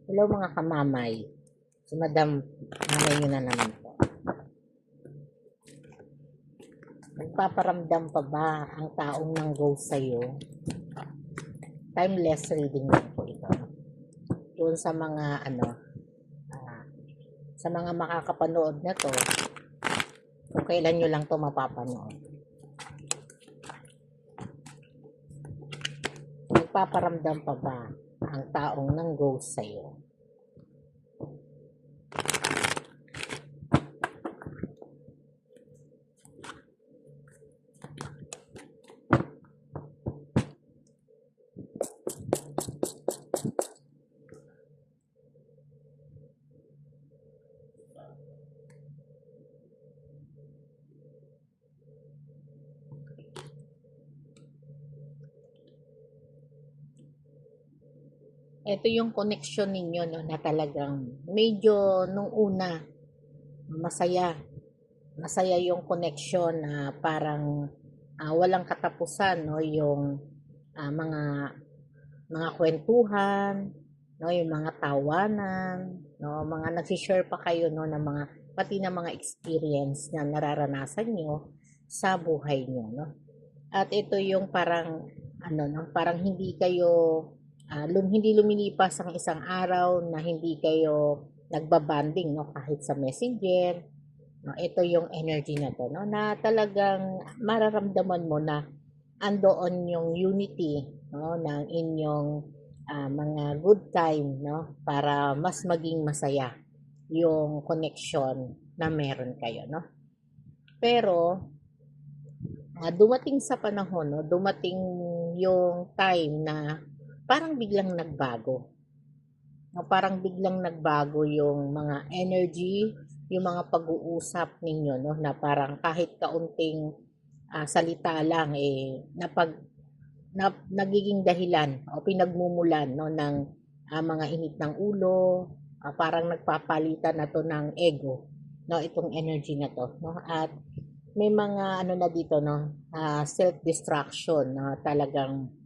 Hello mga kamamay. Si Madam, mamay nyo na naman po. Nagpaparamdam pa ba ang taong nang-go sa'yo? Timeless reading lang po ito. Doon sa mga ah, sa mga makakapanood na to, kung kailan nyo lang to mapapanood. Nagpaparamdam pa ba ang taong nang-go sa'yo? Ito yung connection ninyo, no, na talagang medyo nung una masaya. Masaya yung connection na parang walang katapusan, no, yung mga kwentuhan, no, yung mga tawanan, no, mga nagsi-share pa kayo, no, ng mga pati ng mga experience na nararanasan nyo sa buhay nyo, no. At ito yung parang no, parang hindi kayo hindi lumilipas ang isang araw na hindi kayo nagbabanding, no, kahit sa messenger, no. Ito yung energy na to, no, na talagang mararamdaman mo na andoon yung unity, no, ng inyong mga good time, no, para mas maging masaya yung connection na meron kayo, no. Pero dumating sa panahon, no, dumating yung time na parang biglang nagbago. No, parang biglang nagbago yung mga energy, yung mga pag-uusap ninyo, no, na parang kahit kaunting salita lang nagiging dahilan o pinagmumulan, no, ng mga init ng ulo, parang nagpapalitan na to ng ego, no, itong energy na to, no. At may mga na dito, no, self destruction na talagang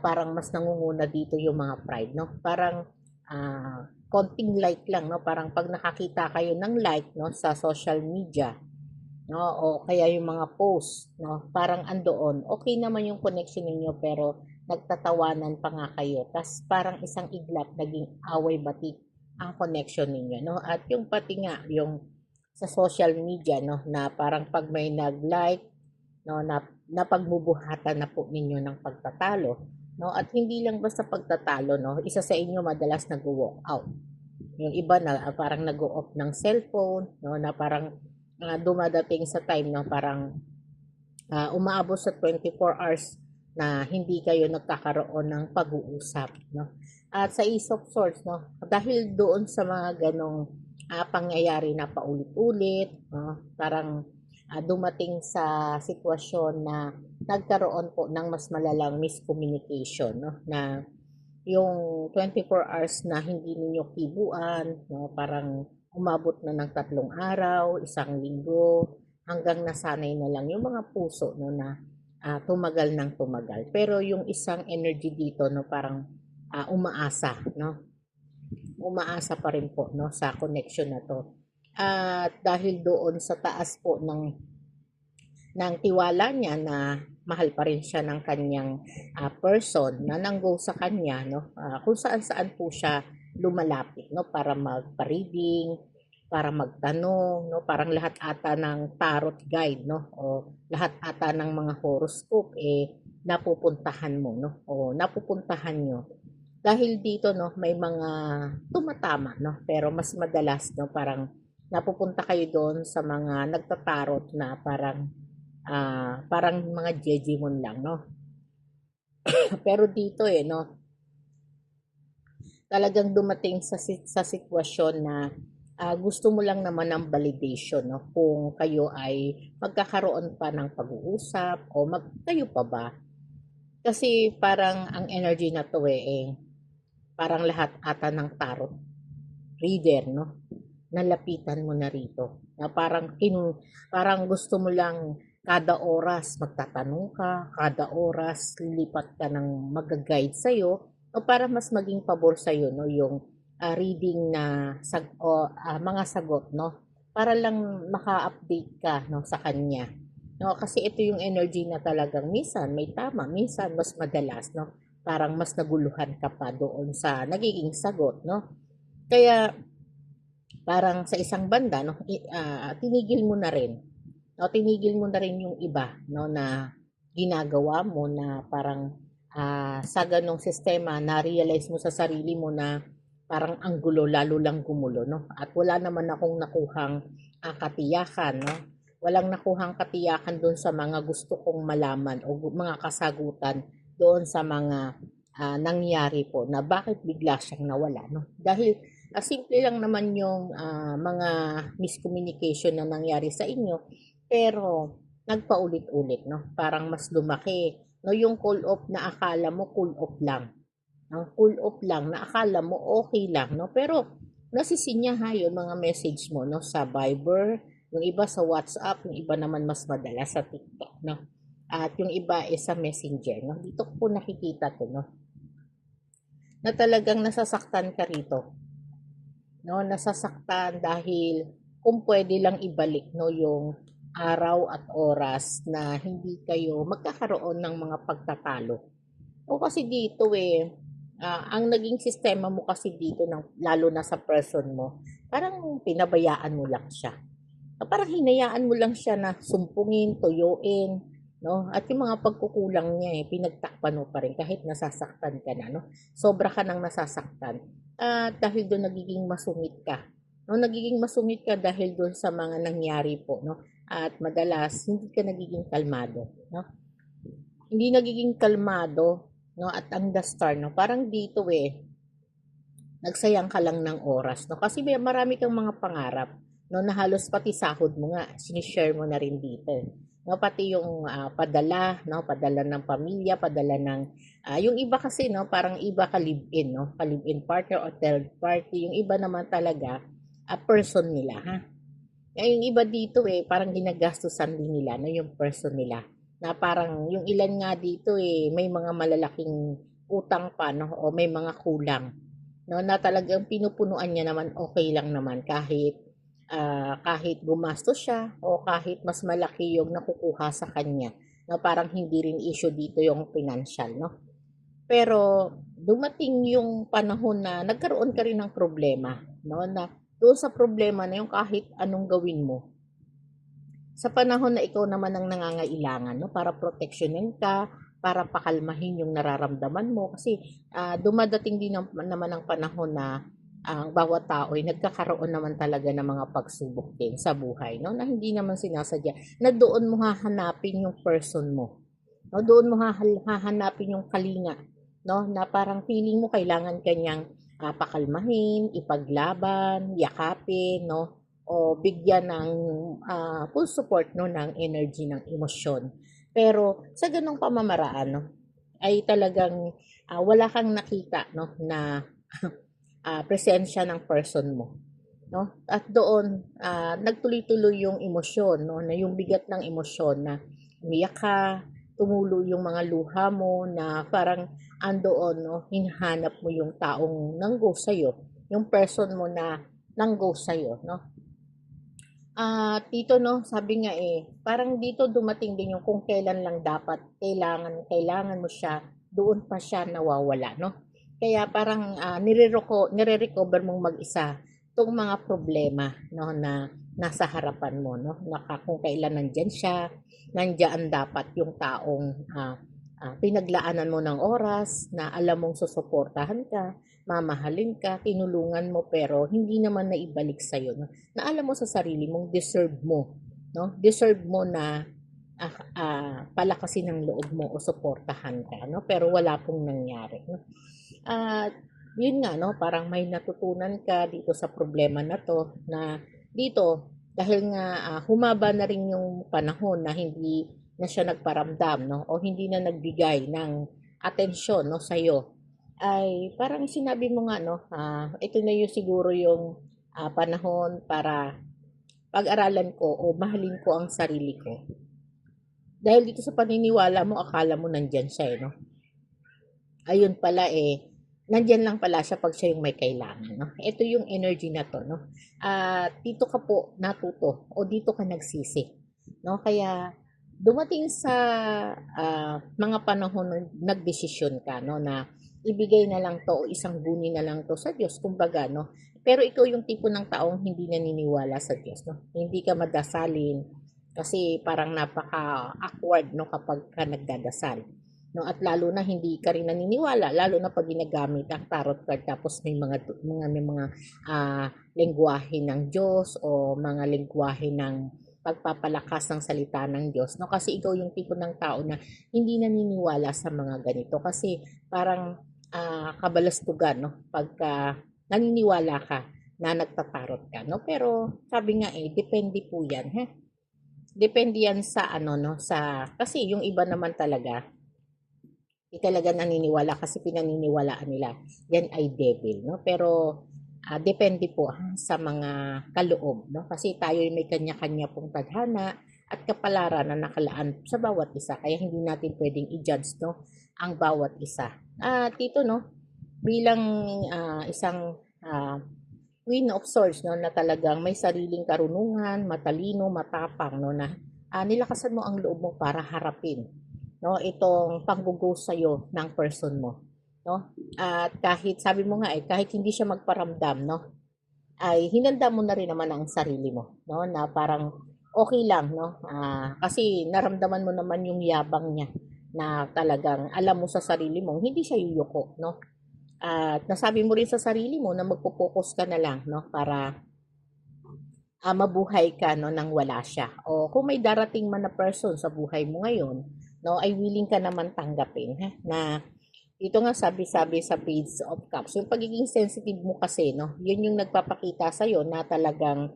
parang mas nangunguna dito yung mga pride, no, parang konting like lang, no, parang pag nakakita kayo ng like, no, sa social media, no, o kaya yung mga post, no, parang andoon okay naman yung connection niyo pero nagtatawanan pa nga kayo, tas parang isang iglap naging away batik ang connection ninyo, no. At yung pati nga yung sa social media, no, na parang pag may nag-like, no, na pagbubuhatan na po ninyo ng pagtatalo, no. At hindi lang basta pagtatalo, no, isa sa inyo madalas nag-walk out, yung iba na parang nag-off ng cellphone, no, na parang dumadating sa time, no, parang umaabot sa 24 hours na hindi kayo nagkakaroon ng pag-uusap, no. At sa Ace of Swords, no, dahil doon sa mga ganong pangyayari na paulit-ulit, no, parang dumating sa sitwasyon na nagkaroon po ng mas malalang miscommunication, no, na yung 24 hours na hindi ninyo kibuan, no, parang umabot na ng 3 araw, 1 linggo, hanggang nasanay na lang yung mga puso, no, na tumagal ng tumagal. Pero yung isang energy dito, no, parang umaasa, no, umaasa pa rin po, no, sa connection na to. At dahil doon sa taas po ng tiwala niya na mahal pa rin siya ng kanyang person na nanggo sa kanya, no, kung saan saan po siya lumalapit, no, para magpa-reading, para magtanong, no, parang lahat ata ng tarot guide, no, o lahat ata ng mga horoscope napupuntahan mo, no, o napupuntahan nyo. Dahil dito, no, may mga tumatama, no, pero mas madalas, no, parang napupunta kayo doon sa mga nagtatarot na parang mga jejimon lang, no. Pero dito no, talagang dumating sa sitwasyon na gusto mo lang naman ng validation, no, kung kayo ay magkakaroon pa ng pag-uusap o kayo pa ba. Kasi parang ang energy na to parang lahat ata ng tarot reader, no, nalapitan mo na rito. Na parang gusto mo lang kada oras magtatanong ka, kada oras lilipat ka ng mag-guide sa'yo o para mas maging pabor sa iyo, no, yung reading na mga sagot, no, para lang maka-update ka, no, sa kanya, no, kasi ito yung energy na talagang minsan may tama, minsan mas madalas, no, parang mas naguluhan ka pa doon sa nagiging sagot, no. Kaya parang sa isang banda, no, tinigil mo na rin, no, tinigil mo na rin yung iba, no, na ginagawa mo na parang sa ganong sistema na-realize mo sa sarili mo na parang ang gulo lalo lang gumulo, no, at wala naman akong nakuhang katiyakan, no, walang nakuhang katiyakan doon sa mga gusto kong malaman o mga kasagutan doon sa mga nangyari po na bakit bigla siyang nawala, no, dahil simple lang naman yung mga miscommunication na nangyari sa inyo, pero nagpaulit-ulit, no? Parang mas lumaki, no? Yung cool off na akala mo cool off lang. Ang cool off lang na akala mo okay lang, no? Pero nasisinyahan yun mga message mo, no? Sa Viber, yung iba sa WhatsApp, yung iba naman mas madalas sa TikTok, no? At yung iba is sa Messenger, no? Dito ko po nakikita to, no? Na talagang nasasaktan ka rito, no, nasasaktan dahil kung pwede lang ibalik, no, yung araw at oras na hindi kayo magkakaroon ng mga pagtatalo. O kasi dito ang naging sistema mo kasi dito ng lalo na sa person mo, parang pinabayaan mo lang siya. Parang hinayaan mo lang siya na sumpungin, tuyuin, no? At yung mga pagkukulang niya pinagtakpan mo pa rin kahit nasasaktan ka na, no? Sobra ka nang nasasaktan. At dahil doon nagiging masungit ka. No, nagiging masungit ka dahil doon sa mga nangyari po, no? At madalas hindi ka nagiging kalmado, no? Hindi nagiging kalmado, no? At ang the star, no? Parang dito nagsayang ka lang ng oras, no? Kasi may marami kang mga pangarap, no, na halos pati sahod mo nga sinishare mo na rin dito. No, pati yung padala, no, padala ng pamilya, padala ng yung iba kasi, no, parang iba ka live-in, no, ka live-in partner o third party, yung iba naman talaga a person nila, ha. Yung iba dito parang ginagastusan din nila, no, yung person nila. Na parang yung ilan nga dito may mga malalaking utang pa, no, o may mga kulang, no, na talagang pinupunuan niya naman okay lang naman kahit gumastos siya o kahit mas malaki yung nakukuha sa kanya, na parang hindi rin issue dito yung financial, no. Pero dumating yung panahon na nagkaroon ka rin ng problema, no, na doon sa problema na yung kahit anong gawin mo sa panahon na ikaw naman ang nangangailangan, no, para proteksyonin ka, para pakalmahin yung nararamdaman mo kasi dumadating din naman ang panahon na ang bawat tao ay nagkakaroon naman talaga ng mga pagsubok din sa buhay, no, na hindi naman sinasadya, na doon mo hahanapin yung person mo, no, doon mo hahanapin yung kalinga, no, na parang feeling mo kailangan kanyang pakalmahin, ipaglaban, yakapin, no, o bigyan ng full support, no, ng energy, ng emosyon. Pero sa ganong pamamaraan, no, ay talagang wala kang nakita, no, na presensya ng person mo, no? At doon nagtuloy-tuloy yung emosyon, no, na yung bigat ng emosyon na umiyak ka, tumulo yung mga luha mo na parang andoon, no, hinahanap mo yung taong nanggo sa'yo, yung person mo na nanggo sa'yo, no. Dito, no, sabi nga parang dito dumating din yung kung kailan lang dapat kailangan mo siya, doon pa siya nawawala, no? Kaya parang nire-recover mong mag-isa tong mga problema, no, na nasa harapan mo, no? Kung kailan nandiyan siya, nandiyan dapat yung taong pinaglaanan mo ng oras na alam mong susuportahan ka, mamahalin ka, tinulungan mo pero hindi naman naibalik sa iyo, no? Na alam mo sa sarili mong deserve mo, no? Deserve mo na palakasin ng loob mo o suportahan ka, no? Pero wala pong nangyari, no? At yun nga, no, parang may natutunan ka dito sa problema na to, na dito dahil nga humaba na rin yung panahon na hindi na siya nagparamdam, no, o hindi na nagbigay ng atensyon, no, sa iyo, ay parang sinabi mo nga, no, ito na yung siguro yung panahon para pag-aralan ko o mahalin ko ang sarili ko. Dahil dito sa paniniwala mo, akala mo nandyan siya, no? Ayun pala nandiyan lang pala siya pag siya yung may kailangan, no? Ito yung energy na 'to, 'no? Dito ka po natuto o dito ka nagsisi, 'no? Kaya dumating sa, mga panahon na nagdesisyon ka, 'no, na ibigay na lang 'to o isanggunin na lang 'to sa Diyos kumbaga, 'no? Pero ikaw yung tipo ng taong hindi naniniwala sa Diyos, 'no? Hindi ka madasalin kasi parang napaka-awkward, no, kapagka nagdadasal. No, at lalo na hindi ka rin naniniwala, lalo na pag ginagamit ang tarot card tapos may mga lengguwahe ng Diyos o mga lengguwahe ng pagpapalakas ng salita ng Diyos, no? Kasi ikaw yung tipo ng tao na hindi naniniwala sa mga ganito kasi parang kabalastugan, no? Pagka naniniwala ka na nagtatarot ka, no? Pero sabi nga depende po 'yan, ha? Depende yan sa ano, no, sa kasi yung iba naman talaga di talaga naniniwala kasi pinaniniwalaan nila yan ay devil, no? Pero depende po sa mga kaloob, no? Kasi tayo ay may kanya-kanya pong tadhana at kapalaran na nakalaan sa bawat isa. Kaya hindi natin pwedeng i-judge, no, ang bawat isa. Tito, no, bilang isang Queen of Swords, no, na talagang may sariling karunungan, matalino, matapang, no, na nilakasan mo ang loob mo para harapin, no, itong panggugo sa'yo ng person mo, no? At kahit sabi mo nga kahit hindi siya magparamdam, no, ay hinanda mo na rin naman ang sarili mo, no, na parang okay lang, no? Kasi naramdaman mo naman yung yabang niya na talagang alam mo sa sarili mo hindi siya yuyuko, no? At nasabi mo rin sa sarili mo na magpo-focus ka na lang, no, para mabuhay ka, no, nang wala siya. O kung may darating man na person sa buhay mo ngayon, no, ay willing ka naman tanggapin, ha, na ito nga sabi-sabi sa Page of Cups, yung pagiging sensitive mo kasi, no, yun yung nagpapakita sa iyo na talagang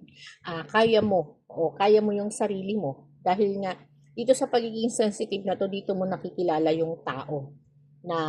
kaya mo o kaya mo yung sarili mo. Dahil nga, dito sa pagiging sensitive na to, dito mo nakikilala yung tao na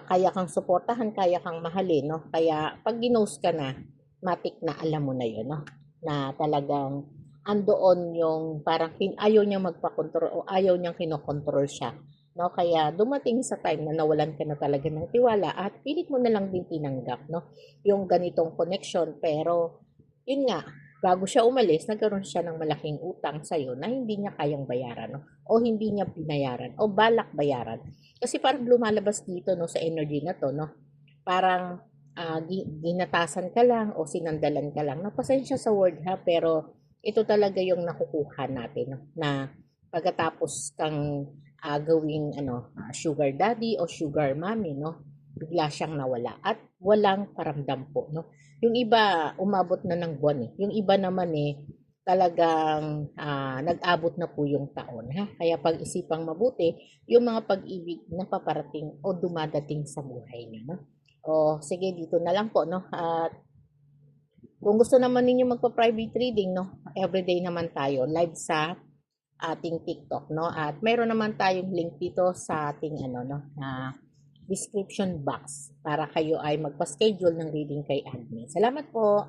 kaya kang suportahan, kaya kang mahalin, no? Kaya pag ginost ka na, matik na alam mo na yun, no? Na talagang andoon yung parang ayaw niyang magpakontrol o ayaw niyang kinokontrol siya, no? Kaya dumating sa time na nawalan ka na talaga ng tiwala at pilit mo na lang din tinanggap, no, yung ganitong connection. Pero yun nga, bago siya umalis nagkaroon siya ng malaking utang sa iyo na hindi niya kayang bayaran, no, o hindi niya binayaran o balak bayaran. Kasi parang lumalabas dito, no, sa energy na 'to, no, parang ginatasan ka lang o sinandalan ka lang. No, pasensya sa word, ha, pero ito talaga yung nakukuha natin, no, na pagkatapos kang gawing ano, sugar daddy o sugar mommy, no, bigla siyang nawala at walang paramdam po, no. Yung iba umabot na ng buwan, yung iba naman talagang nag-abot na po yung taon, ha. Kaya pag-isipang mabuti yung mga pag-ibig na paparating o dumadating sa buhay niyo, no. O sige, dito na lang po, no. At kung gusto naman ninyo magpa-private reading, no, everyday naman tayo live sa ating TikTok, no. At meron naman tayong link dito sa ating ano, no, description box para kayo ay magpa-schedule ng reading kay admin. Salamat po.